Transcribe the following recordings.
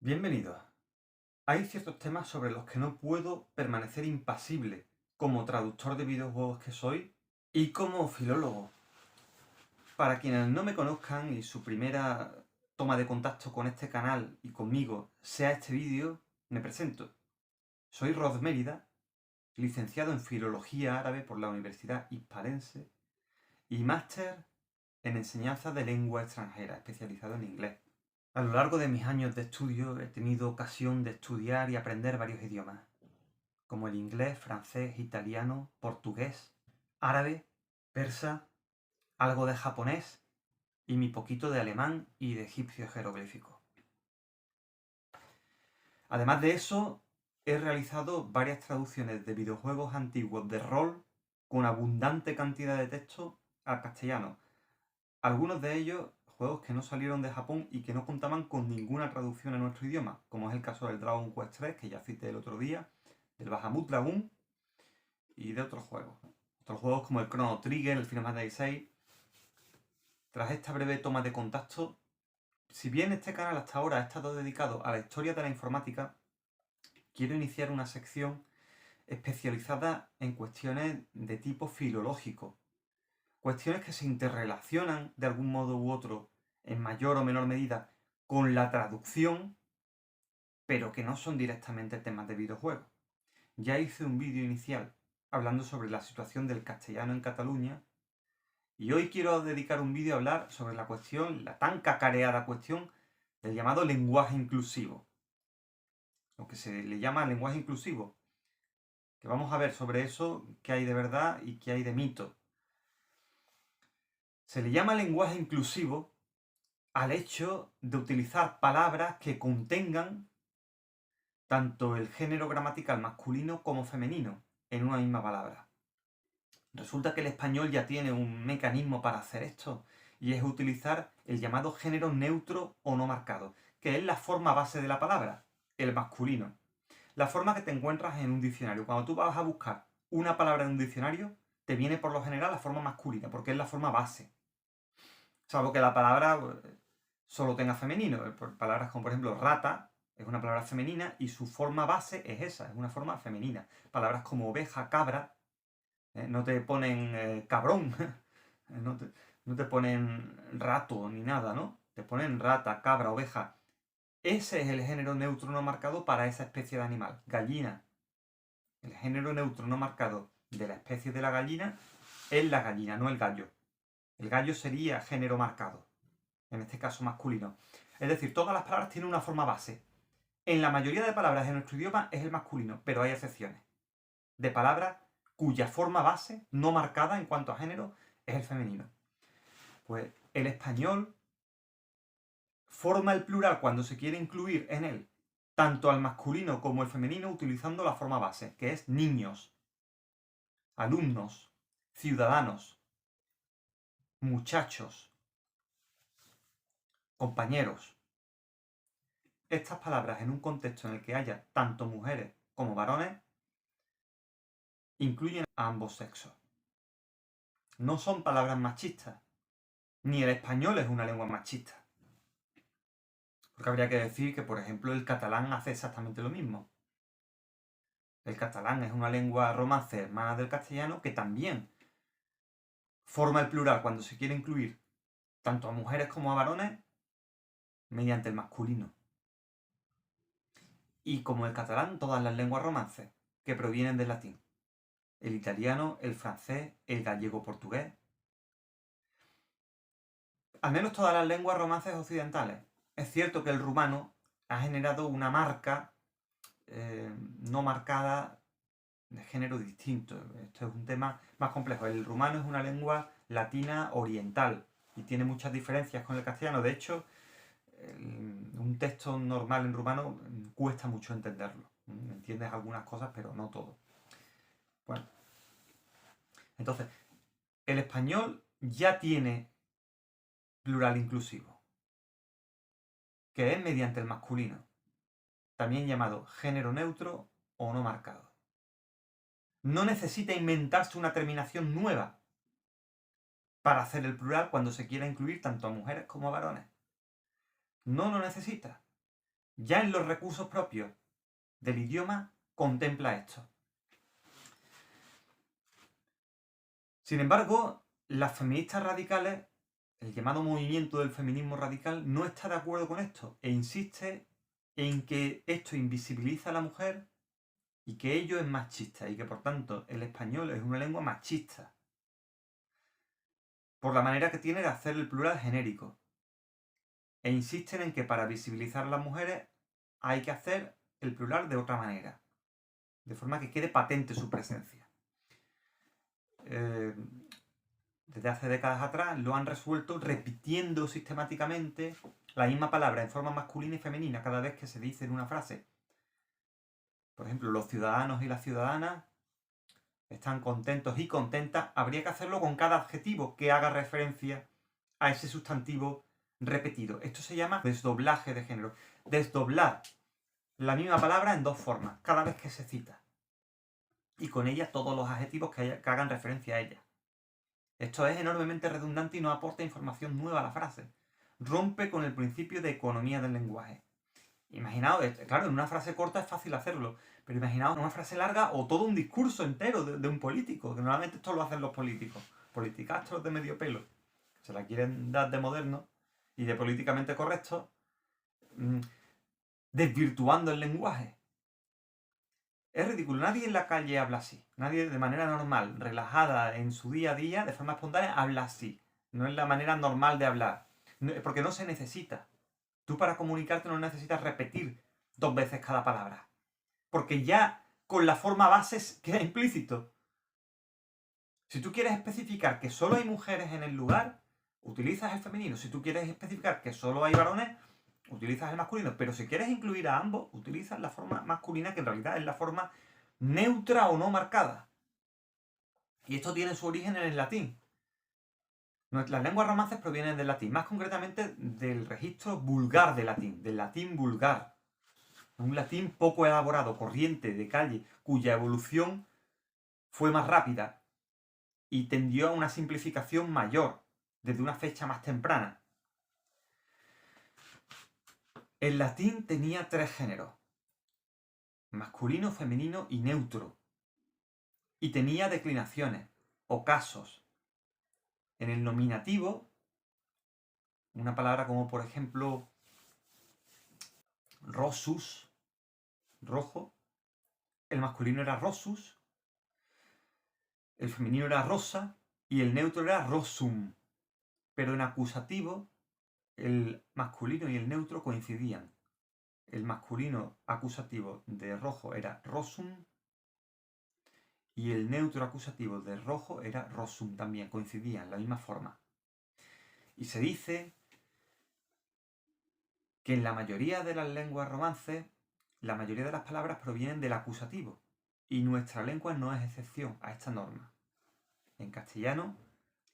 Bienvenidos. Hay ciertos temas sobre los que no puedo permanecer impasible como traductor de videojuegos que soy y como filólogo. Para quienes no me conozcan y su primera toma de contacto con este canal y conmigo sea este vídeo, me presento. Soy Rod Mérida, licenciado en Filología Árabe por la Universidad Hispalense y máster en Enseñanza de Lengua Extranjera, especializado en inglés. A lo largo de mis años de estudio he tenido ocasión de estudiar y aprender varios idiomas, como el inglés, francés, italiano, portugués, árabe, persa, algo de japonés y mi poquito de alemán y de egipcio jeroglífico. Además de eso, he realizado varias traducciones de videojuegos antiguos de rol con abundante cantidad de texto al castellano. Algunos de ellos juegos que no salieron de Japón y que no contaban con ninguna traducción a nuestro idioma, como es el caso del Dragon Quest 3, que ya cité el otro día, del Bahamut Dragoon y de otros juegos. Otros juegos como el Chrono Trigger, el Final Fantasy VI. Tras esta breve toma de contacto, si bien este canal hasta ahora ha estado dedicado a la historia de la informática, quiero iniciar una sección especializada en cuestiones de tipo filológico. Cuestiones que se interrelacionan de algún modo u otro, en mayor o menor medida, con la traducción, pero que no son directamente temas de videojuegos. Ya hice un vídeo inicial hablando sobre la situación del castellano en Cataluña, y hoy quiero dedicar un vídeo a hablar sobre la tan cacareada cuestión del llamado lenguaje inclusivo. Lo que se le llama lenguaje inclusivo. Que vamos a ver sobre eso, qué hay de verdad y qué hay de mito. Se le llama lenguaje inclusivo al hecho de utilizar palabras que contengan tanto el género gramatical masculino como femenino en una misma palabra. Resulta que el español ya tiene un mecanismo para hacer esto, y es utilizar el llamado género neutro o no marcado, que es la forma base de la palabra, el masculino. La forma que te encuentras en un diccionario. Cuando tú vas a buscar una palabra en un diccionario, te viene por lo general la forma masculina, porque es la forma base. Salvo que la palabra solo tenga femenino. Palabras como por ejemplo rata es una palabra femenina y su forma base es esa, es una forma femenina. Palabras como oveja, cabra, no te ponen cabrón, no te ponen rato ni nada, ¿no? Te ponen rata, cabra, oveja. Ese es el género neutro no marcado para esa especie de animal. Gallina. El género neutro no marcado de la especie de la gallina es la gallina, no el gallo. El gallo sería género marcado, en este caso masculino. Es decir, todas las palabras tienen una forma base. En la mayoría de palabras de nuestro idioma es el masculino, pero hay excepciones. De palabras cuya forma base, no marcada en cuanto a género, es el femenino. Pues el español forma el plural cuando se quiere incluir en él tanto al masculino como al femenino utilizando la forma base, que es niños, alumnos, ciudadanos, muchachos, compañeros. Estas palabras en un contexto en el que haya tanto mujeres como varones incluyen a ambos sexos. No son palabras machistas, ni el español es una lengua machista. Porque habría que decir que, por ejemplo, el catalán hace exactamente lo mismo. El catalán es una lengua romance hermana del castellano que también forma el plural cuando se quiere incluir tanto a mujeres como a varones mediante el masculino. Y como el catalán, todas las lenguas romances que provienen del latín. El italiano, el francés, el gallego-portugués. Al menos todas las lenguas romances occidentales. Es cierto que el rumano ha generado una marca no marcada de género distinto. Esto es un tema más complejo. El rumano es una lengua latina oriental y tiene muchas diferencias con el castellano. De hecho, un texto normal en rumano cuesta mucho entenderlo. Entiendes algunas cosas, pero no todo. Bueno, entonces, el español ya tiene plural inclusivo, que es mediante el masculino, también llamado género neutro o no marcado. No necesita inventarse una terminación nueva para hacer el plural cuando se quiera incluir tanto a mujeres como a varones. No lo necesita. ya en los recursos propios del idioma contempla esto. Sin embargo, las feministas radicales, el llamado movimiento del feminismo radical, no está de acuerdo con esto e insiste en que esto invisibiliza a la mujer y que ello es machista y que por tanto el español es una lengua machista por la manera que tiene de hacer el plural genérico. E insisten en que para visibilizar a las mujeres hay que hacer el plural de otra manera, de forma que quede patente su presencia. Desde hace décadas atrás lo han resuelto repitiendo sistemáticamente la misma palabra en forma masculina y femenina cada vez que se dice en una frase. Por ejemplo, los ciudadanos y las ciudadanas están contentos y contentas. Habría que hacerlo con cada adjetivo que haga referencia a ese sustantivo repetido. Esto se llama desdoblaje de género. Desdoblar la misma palabra en dos formas, cada vez que se cita. Y con ella todos los adjetivos que hagan referencia a ella. Esto es enormemente redundante y no aporta información nueva a la frase. Rompe con el principio de economía del lenguaje. Imaginaos, claro, en una frase corta es fácil hacerlo, pero imaginaos en una frase larga o todo un discurso entero de un político, que normalmente esto lo hacen los políticos, politicastros de medio pelo, se la quieren dar de moderno y de políticamente correcto, desvirtuando el lenguaje. Es ridículo, nadie en la calle habla así, nadie de manera normal, relajada en su día a día, de forma espontánea, habla así. No es la manera normal de hablar, porque no se necesita. Tú para comunicarte no necesitas repetir 2 veces cada palabra, porque ya con la forma base queda implícito. Si tú quieres especificar que solo hay mujeres en el lugar, utilizas el femenino. Si tú quieres especificar que solo hay varones, utilizas el masculino. Pero si quieres incluir a ambos, utilizas la forma masculina, que en realidad es la forma neutra o no marcada. Y esto tiene su origen en el latín. Las lenguas romances provienen del latín, más concretamente del registro vulgar del latín vulgar. Un latín poco elaborado, corriente, de calle, cuya evolución fue más rápida y tendió a una simplificación mayor desde una fecha más temprana. El latín tenía 3 géneros: masculino, femenino y neutro. Y tenía declinaciones o casos. En el nominativo, una palabra como por ejemplo rosus, rojo, el masculino era rosus, el femenino era rosa y el neutro era rosum. Pero en acusativo, el masculino y el neutro coincidían. El masculino acusativo de rojo era rosum y el neutro acusativo de rojo era rosum también, coincidían, la misma forma. Y se dice que en la mayoría de las lenguas romances, la mayoría de las palabras provienen del acusativo, y nuestra lengua no es excepción a esta norma. En castellano,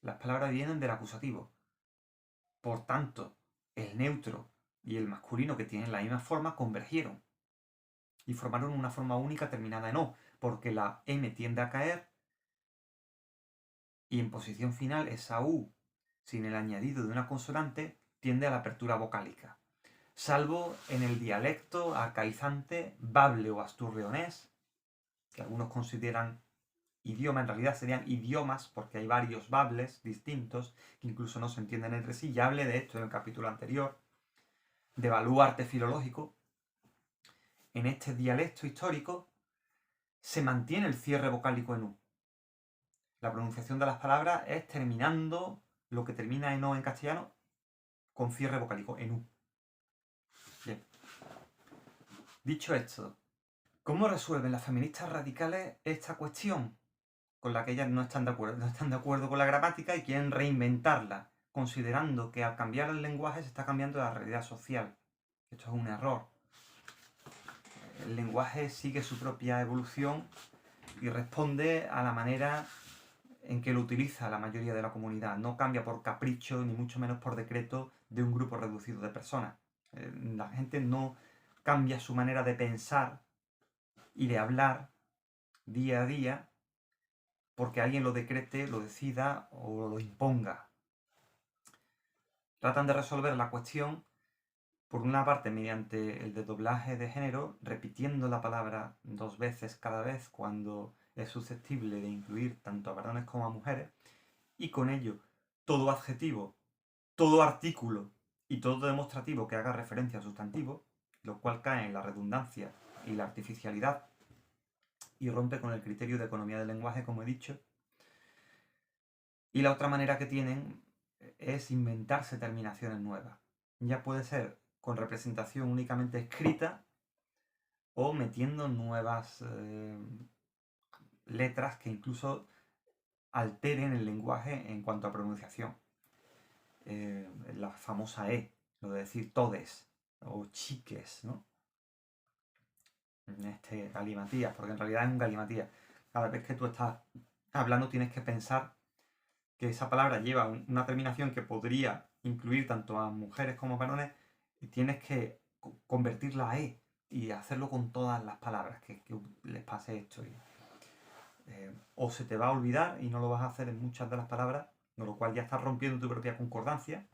las palabras vienen del acusativo. Por tanto, el neutro y el masculino, que tienen la misma forma, convergieron y formaron una forma única terminada en O, porque la M tiende a caer y en posición final esa U, sin el añadido de una consonante, tiende a la apertura vocálica. Salvo en el dialecto arcaizante bable o asturleonés, que algunos consideran idioma, en realidad serían idiomas, porque hay varios bables distintos que incluso no se entienden entre sí. Ya hablé de esto en el capítulo anterior, de baluarte filológico. En este dialecto histórico se mantiene el cierre vocálico en U. La pronunciación de las palabras es terminando lo que termina en O en castellano con cierre vocálico en U. Bien. Dicho esto, ¿cómo resuelven las feministas radicales esta cuestión con la que ellas no están de acuerdo? No están de acuerdo con la gramática y quieren reinventarla, considerando que al cambiar el lenguaje se está cambiando la realidad social. Esto es un error. El lenguaje sigue su propia evolución y responde a la manera en que lo utiliza la mayoría de la comunidad. No cambia por capricho, ni mucho menos por decreto de un grupo reducido de personas. La gente no cambia su manera de pensar y de hablar día a día porque alguien lo decrete, lo decida o lo imponga. Tratan de resolver la cuestión por una parte mediante el desdoblaje de género, repitiendo la palabra 2 veces cada vez cuando es susceptible de incluir tanto a varones como a mujeres, y con ello todo adjetivo, todo artículo y todo demostrativo que haga referencia a sustantivo, lo cual cae en la redundancia y la artificialidad y rompe con el criterio de economía del lenguaje, como he dicho. Y la otra manera que tienen es inventarse terminaciones nuevas. Ya puede ser con representación únicamente escrita o metiendo nuevas letras que incluso alteren el lenguaje en cuanto a pronunciación. La famosa E, lo de decir todes o chiques, ¿no? Galimatías, porque en realidad es un galimatías. Cada vez que tú estás hablando tienes que pensar que esa palabra lleva una terminación que podría incluir tanto a mujeres como a varones y tienes que convertirla a E y hacerlo con todas las palabras que les pase esto. O se te va a olvidar y no lo vas a hacer en muchas de las palabras, con lo cual ya estás rompiendo tu propia concordancia,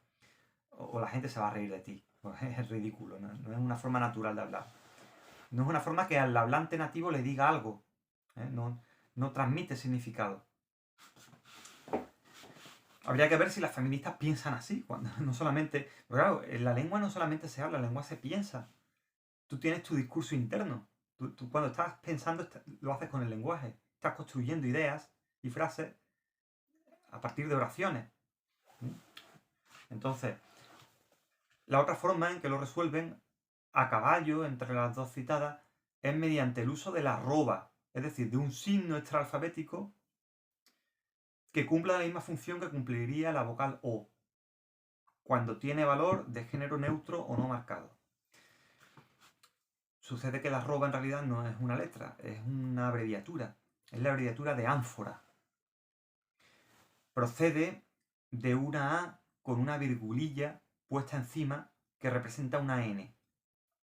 o la gente se va a reír de ti. Pues es ridículo, ¿no? No es una forma natural de hablar. No es una forma que al hablante nativo le diga algo. No transmite significado. Habría que ver si las feministas piensan así, cuando no solamente... Pero claro, en la lengua no solamente se habla, la lengua se piensa. Tú tienes tu discurso interno. Tú cuando estás pensando lo haces con el lenguaje. Estás construyendo ideas y frases a partir de oraciones. Entonces, la otra forma en que lo resuelven a caballo entre las dos citadas es mediante el uso de la arroba, es decir, de un signo extraalfabético que cumpla la misma función que cumpliría la vocal O, cuando tiene valor de género neutro o no marcado. Sucede que la arroba en realidad no es una letra, es una abreviatura. Es la abreviatura de ánfora. Procede de una A con una virgulilla puesta encima que representa una N.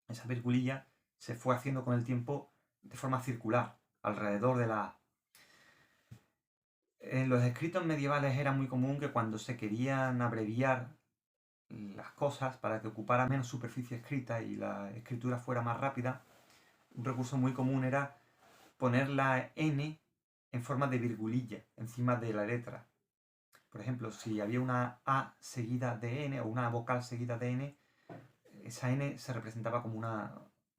Esa virgulilla se fue haciendo con el tiempo de forma circular, alrededor de la A. En los escritos medievales era muy común que cuando se querían abreviar las cosas para que ocupara menos superficie escrita y la escritura fuera más rápida, un recurso muy común era poner la N en forma de virgulilla encima de la letra. Por ejemplo, si había una A seguida de N o una vocal seguida de N, esa N se representaba como un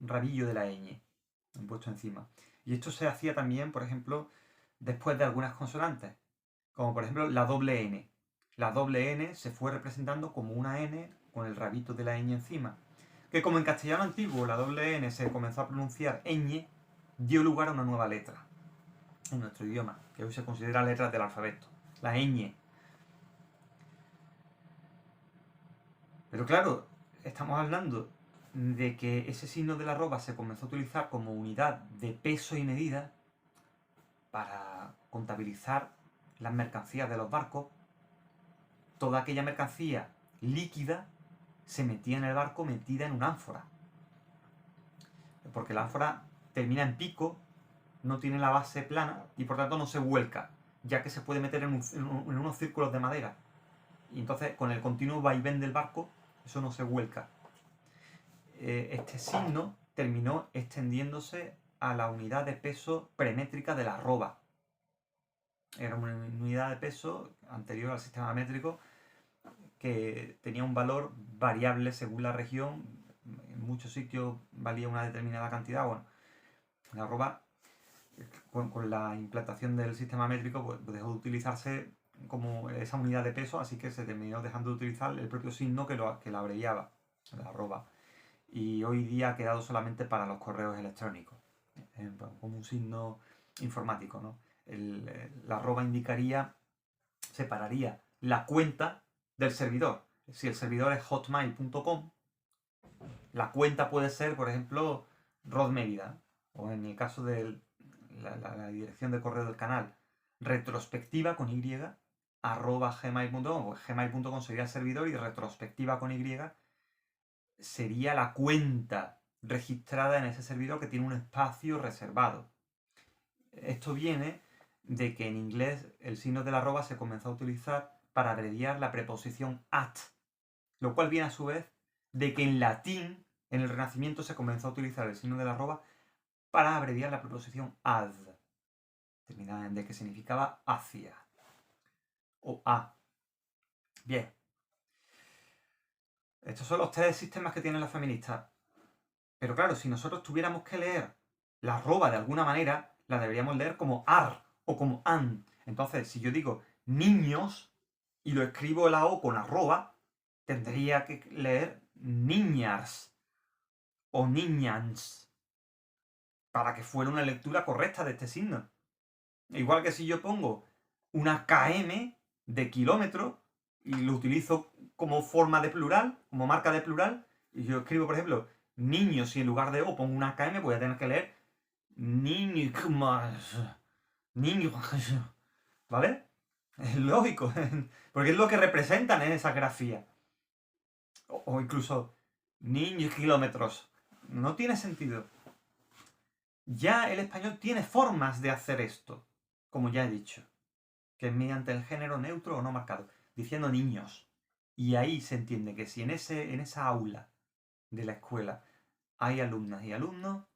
rabillo de la ñ puesto encima. Y esto se hacía también, por ejemplo, después de algunas consonantes, como por ejemplo la doble N. La doble N se fue representando como una N con el rabito de la ñ encima. Que como en castellano antiguo la doble N se comenzó a pronunciar ñ, dio lugar a una nueva letra en nuestro idioma, que hoy se considera letra del alfabeto, la ñ. Pero claro, estamos hablando de que ese signo de la arroba se comenzó a utilizar como unidad de peso y medida para contabilizar las mercancías de los barcos. Toda aquella mercancía líquida se metía en el barco metida en una ánfora. Porque la ánfora termina en pico, no tiene la base plana y por tanto no se vuelca, ya que se puede meter en unos círculos de madera. Y entonces con el continuo vaivén del barco, eso no se vuelca. Este signo terminó extendiéndose a la unidad de peso premétrica de la arroba. Era una unidad de peso anterior al sistema métrico que tenía un valor variable según la región. En muchos sitios valía una determinada cantidad. Bueno, la arroba, con la implantación del sistema métrico, pues dejó de utilizarse como esa unidad de peso, así que se terminó dejando de utilizar el propio signo que la abreviaba, la arroba. Y hoy día ha quedado solamente para los correos electrónicos, como un signo informático, ¿no? La arroba separaría la cuenta del servidor. Si el servidor es hotmail.com, la cuenta puede ser, por ejemplo, Rod Mérida, o en el caso de la dirección de correo del canal, retrospectiva con y, @gmail.com, pues gmail.com sería el servidor y retrospectiva con y sería la cuenta registrada en ese servidor que tiene un espacio reservado. Esto viene de que en inglés el signo de la arroba se comenzó a utilizar para abreviar la preposición at, lo cual viene a su vez de que en latín, en el Renacimiento, se comenzó a utilizar el signo de la arroba para abreviar la preposición ad, terminada en de, que significaba hacia, o a. Bien. Estos son los tres sistemas que tienen las feministas. Pero claro, si nosotros tuviéramos que leer la arroba de alguna manera, la deberíamos leer como ar o como an. Entonces, si yo digo niños y lo escribo la o con arroba, tendría que leer niñars o niñans para que fuera una lectura correcta de este signo. Igual que si yo pongo una km de kilómetro y lo utilizo como forma de plural, como marca de plural, y yo escribo, por ejemplo, niños y en lugar de o pongo una km, voy a tener que leer niños, ¿vale? Es lógico, porque es lo que representan en esa grafía. O incluso niños kilómetros. No tiene sentido. Ya el español tiene formas de hacer esto, como ya he dicho, que es mediante el género neutro o no marcado, diciendo niños. Y ahí se entiende que si en esa aula de la escuela hay alumnas y alumnos,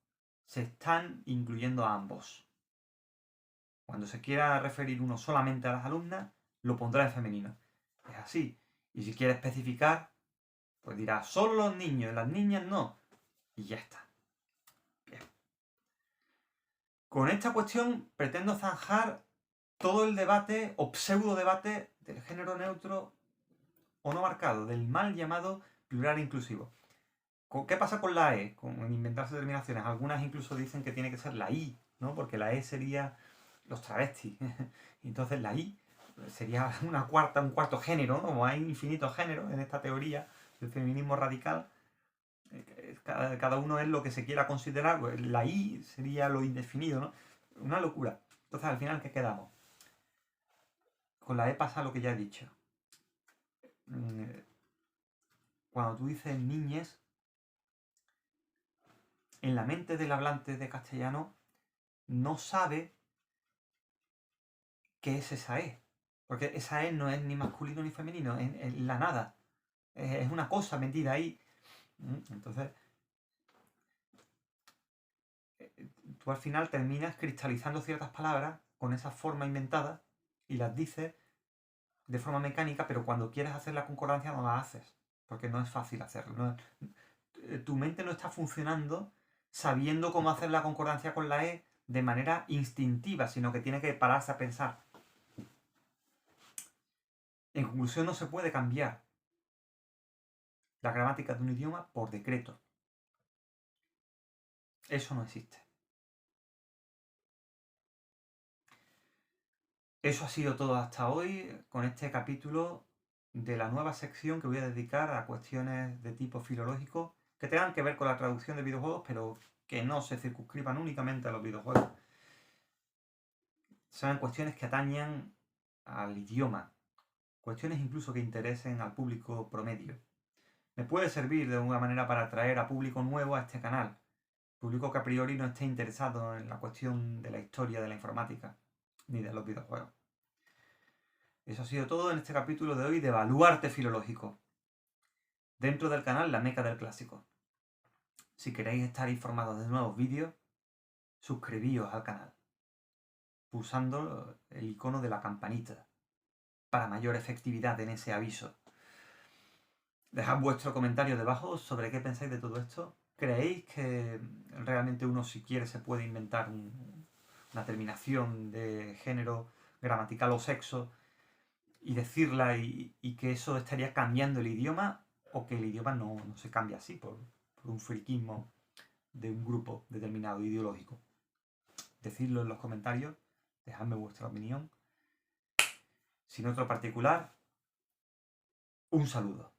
se están incluyendo a ambos. Cuando se quiera referir uno solamente a las alumnas, lo pondrá en femenino. Es así. Y si quiere especificar, pues dirá solo los niños, las niñas no. Y ya está. Bien. Con esta cuestión pretendo zanjar todo el debate o pseudo debate del género neutro o no marcado, del mal llamado plural inclusivo. ¿Qué pasa con la E? Con inventarse terminaciones. Algunas incluso dicen que tiene que ser la I, ¿no? Porque la E sería los travestis. Entonces la I sería un cuarto género, ¿no? Como hay infinitos géneros en esta teoría del feminismo radical. Cada uno es lo que se quiera considerar. Pues la I sería lo indefinido, ¿no? Una locura. Entonces al final, ¿qué quedamos? Con la E pasa lo que ya he dicho. Cuando tú dices niñes, en la mente del hablante de castellano no sabe qué es esa E. Porque esa E no es ni masculino ni femenino, es la nada. Es una cosa metida ahí. Entonces, tú al final terminas cristalizando ciertas palabras con esa forma inventada y las dices de forma mecánica, pero cuando quieres hacer la concordancia no la haces, porque no es fácil hacerlo. Tu mente no está funcionando sabiendo cómo hacer la concordancia con la E de manera instintiva, sino que tiene que pararse a pensar. En conclusión, no se puede cambiar la gramática de un idioma por decreto. Eso no existe. Eso ha sido todo hasta hoy con este capítulo de la nueva sección que voy a dedicar a cuestiones de tipo filológico que tengan que ver con la traducción de videojuegos, pero que no se circunscriban únicamente a los videojuegos. Sean cuestiones que atañan al idioma, cuestiones incluso que interesen al público promedio. Me puede servir de alguna manera para atraer a público nuevo a este canal, público que a priori no esté interesado en la cuestión de la historia de la informática ni de los videojuegos. Eso ha sido todo en este capítulo de hoy de Baluarte Filológico, dentro del canal La Meca del Clásico. Si queréis estar informados de nuevos vídeos, suscribíos al canal, pulsando el icono de la campanita, para mayor efectividad en ese aviso. Dejad vuestro comentario debajo sobre qué pensáis de todo esto. ¿Creéis que realmente uno, si quiere, se puede inventar una terminación de género, gramatical o sexo y decirla y que eso estaría cambiando el idioma, o que el idioma no se cambia así por un friquismo de un grupo determinado ideológico? Decidlo en los comentarios, dejadme vuestra opinión. Sin otro particular, un saludo.